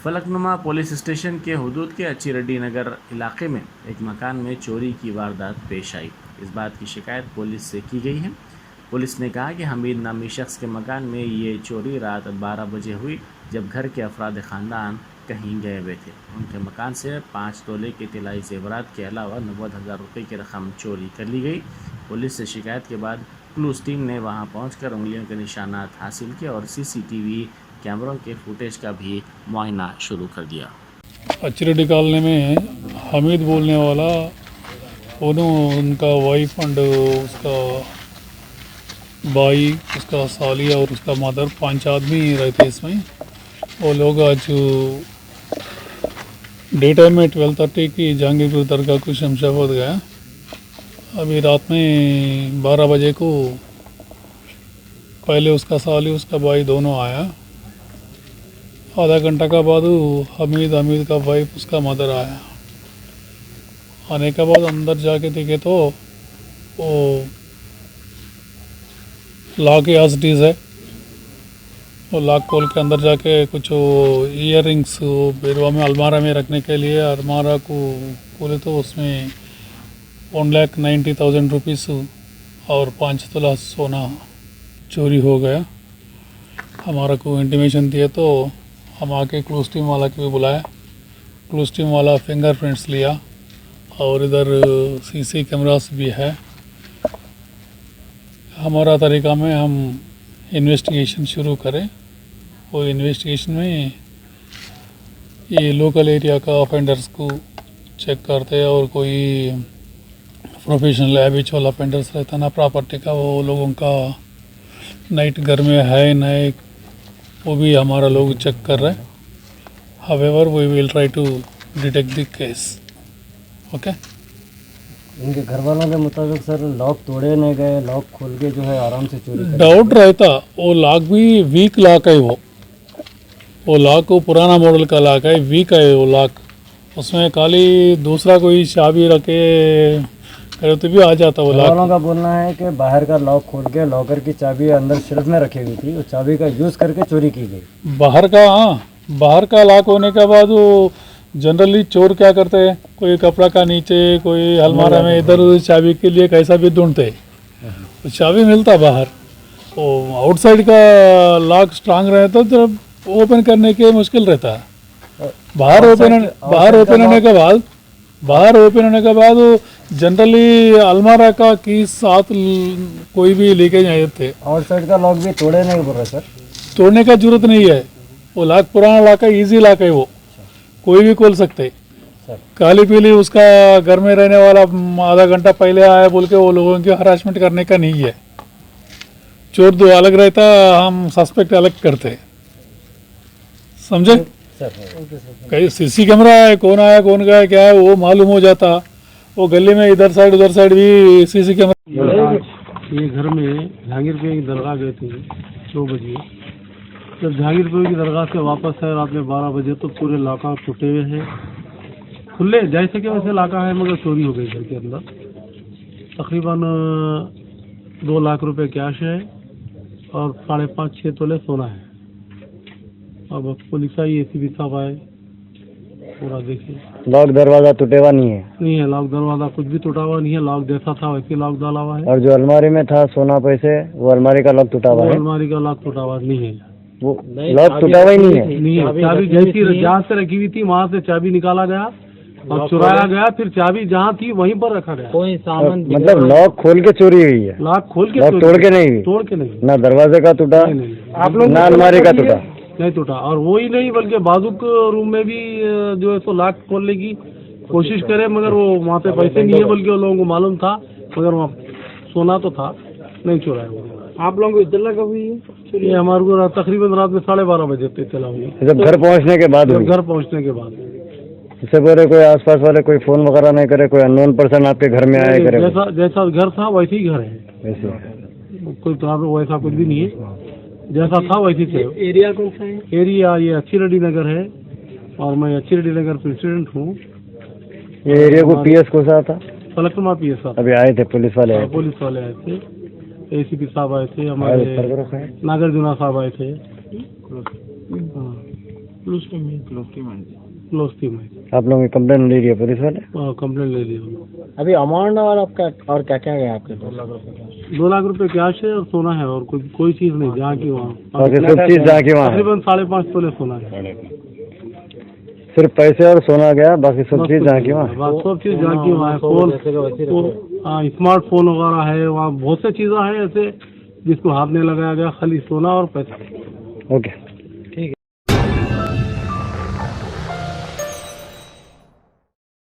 Falaknuma police station के हुदूद के अच्छी रेड्डी नगर इलाके में एक मकान में चोरी की वारदात पेश आई। इस बात की शिकायत पुलिस से की गई है। पुलिस ने कहा कि हमीद नामी शख्स के मकान में ये चोरी रात 12 बजे हुई, जब घर के अफराद ख़ानदान कहीं गए हुए थे। उनके मकान से 5 तोले के तिलाई ज़ेवरात के अलावा 90,000 रुपये की रकम चोरी कर ली गई। पुलिस से शिकायत के बाद क्लूज टीम ने वहां पहुंचकर उंगलियों के निशानात हासिल किए और सीसीटीवी कैमरों के फुटेज का भी मुआयना शुरू कर दिया। अचरेड्डी कॉलोनी में हमीद बोलने वाला उनका वाइफ एंड उसका भाई, उसका साली और उसका मदर, 5 आदमी रहते इसमें। वो लोग आज डे टाइम में 12:30 की जहांगीरपुर दरगाह को शमशाबाद गया। अभी रात में 12 बजे को पहले उसका साली उसका भाई दोनों आया। आधा घंटा का बाद हमीद का वाइफ उसका मदर आया। आने के बाद अंदर जाके देखे तो वो लॉक एज है। वो लॉक खोल के अंदर जाके कुछ इयर रिंग्स बेरवा में अलमारा में रखने के लिए अलमारा को खोले तो उसमें 1,90,000 रुपीस और 5 तोला सोना चोरी हो गया। हमारा को इंटीमेशन दिया तो हम आके क्लूज टीम वाला को भी बुलाया। क्लूज टीम वाला फिंगरप्रिंट्स लिया और इधर सीसी कैमरास भी है। हमारा तरीका में हम इन्वेस्टिगेशन शुरू करें। वो इन्वेस्टिगेशन में ये लोकल एरिया का ऑफेंडर्स को चेक करते हैं और कोई प्रोफेशनल हैबिचुअल ऑफेंडर्स रहता ना प्रॉपर्टी का, वो लोगों का नाइट घर में है नहीं, वो भी हमारा लोग चेक कर रहे हैं। However we will try to detect the case. Okay. इनके घर वालों के मुताबिक सर लॉक तोड़े नहीं गए, लॉक खोल के जो है आराम से चोरी कर डाउट रहता। वो लॉक भी वीक लॉक है। वो लॉक वो पुराना मॉडल का लॉक है, वीक है वो लॉक। उसमें खाली दूसरा कोई चाबी रखे करे तो भी आ जाता वो घर लॉक। वालों का बोलना है कि बाहर का लॉक खोल के लॉकर की चाबी अंदर शेल्फ में रखी हुई थी, उस चाबी का यूज़ करके चोरी की गई। बाहर का लॉक होने के बाद वो जनरली चोर क्या करते हैं, कोई कपड़ा का नीचे, कोई अलमारा में इधर उधर चाबी के लिए कैसा भी ढूंढते हैं, तो चाबी मिलता बाहर। वो आउटसाइड का लॉक स्ट्रांग रहता तो ओपन करने के मुश्किल रहता है। बाहर ओपन होने के बाद जनरली अलमारा का की साथ कोई भी लेके नहीं थे। आउटसाइड का लॉक भी तोड़े नहीं बोल रहे सर? तोड़ने का जरूरत नहीं है। वो लॉक पुराना लॉक है, इजी लॉक है, वो कोई भी खोल सकते। काली पीली उसका घर में रहने वाला आधा घंटा पहले आया बोल के वो लोगों की हरासमेंट करने का नहीं है। चोर दो अलग रहता, हम सस्पेक्ट अलग करते, समझे? कहीं सीसी कैमरा है, कौन आया कौन गया क्या है वो मालूम हो जाता। वो गली में इधर साइड उधर साइड भी सीसी कैमरा। ये घर में जहांगीरपुर की दरगाह गए थे 2 बजे। जब जहांगीरपुर की दरगाह से वापस आए रात में 12 बजे तो पूरे लाका टूटे हुए हैं, खुले जैसे कि वैसे लाका है, मगर चोरी हो गई घर के अंदर। तकरीबन 2 लाख रुपए कैश है और 5.5-6 तोले सोना है। अब पुलिस आई, एसीपी साहब आए, पूरा देखिए। लॉक दरवाजा टूटे हुआ नहीं है? लॉक दरवाजा कुछ भी टूटा हुआ नहीं है, लॉक जैसा था वैसे लॉक डाला हुआ है। और जो अलमारी में था सोना पैसे, वो अलमारी का लॉक टूटा हुआ है? अलमारी का लॉक टूटा हुआ नहीं है, वो लॉक टूटा हुआ ही नहीं है। चाबी जैसी जहाँ से रखी हुई थी वहाँ से चाबी निकाला गया और चुराया गया, फिर चाबी जहाँ थी वहीं पर रखा गया। कोई सामान मतलब लॉक खोल के चोरी हुई है? लॉक खोल के, लॉक तोड़ के नहीं? ना दरवाजे का टूटा, आप लोग ना अलमारी का टूटा? नहीं टूटा। और वो ही नहीं बल्कि बाजू के रूम में भी जो है सो लॉक खोलने की कोशिश करे, मगर वो वहाँ पे पैसे नहीं है, बल्कि वो लोगों को मालूम था, मगर वहाँ सोना तो था, नहीं चुराया वो। आप लोगों को इतना कब हुई है? ये हमारे को तकरीबन रात में 12:30 बजे इत्तला हुई। जब घर पहुँचने के बाद? घर पहुँचने के बाद। इससे पहले कोई आसपास वाले कोई फोन वगैरह नहीं करे, कोई अननोन पर्सन आपके घर में आए करे? जैसा घर था वैसे ही घर है, कोई वैसा कुछ भी नहीं है, जैसा था वैसे थे। एरिया कौन सा है? एरिया ये अच्छी रेड्डी नगर है और मैं अच्छी रेड्डी नगर प्रेसिडेंट हूँ। ये एरिया को पीएस कौन सा था? फलकनुमा पीएस साहब अभी आए थे, पुलिस वाले आए थे? पुलिस वाले आए थे, एसीपी साहब आए थे, हमारे नागार्जुना साहब आए थे। क्लोस्टी में आप लोगों की कंप्लेन ले रही है पुलिस वाले? कंप्लेंट ले ली उन्होंने। अभी अमाउंट और आपका और क्या क्या गया आपके 2 लाख रुपए? 2 लाख रुपए कैश है और सोना है और कोई चीज नहीं, जहाँ की वहाँ बाकी सब चीज जहाँ की वहाँ है? तकरीबन 5.5 तोले सोना है। सिर्फ पैसे और सोना गया, बाकी सब चीज जहाँ की वहाँ है? बस सब चीज जहाँ की वहाँ है। फोन, स्मार्टफोन वगैरह है, वहाँ बहुत से चीज़ें हैं ऐसे जिसको हाथ नहीं लगाया गया, खाली सोना और पैसा। ओके।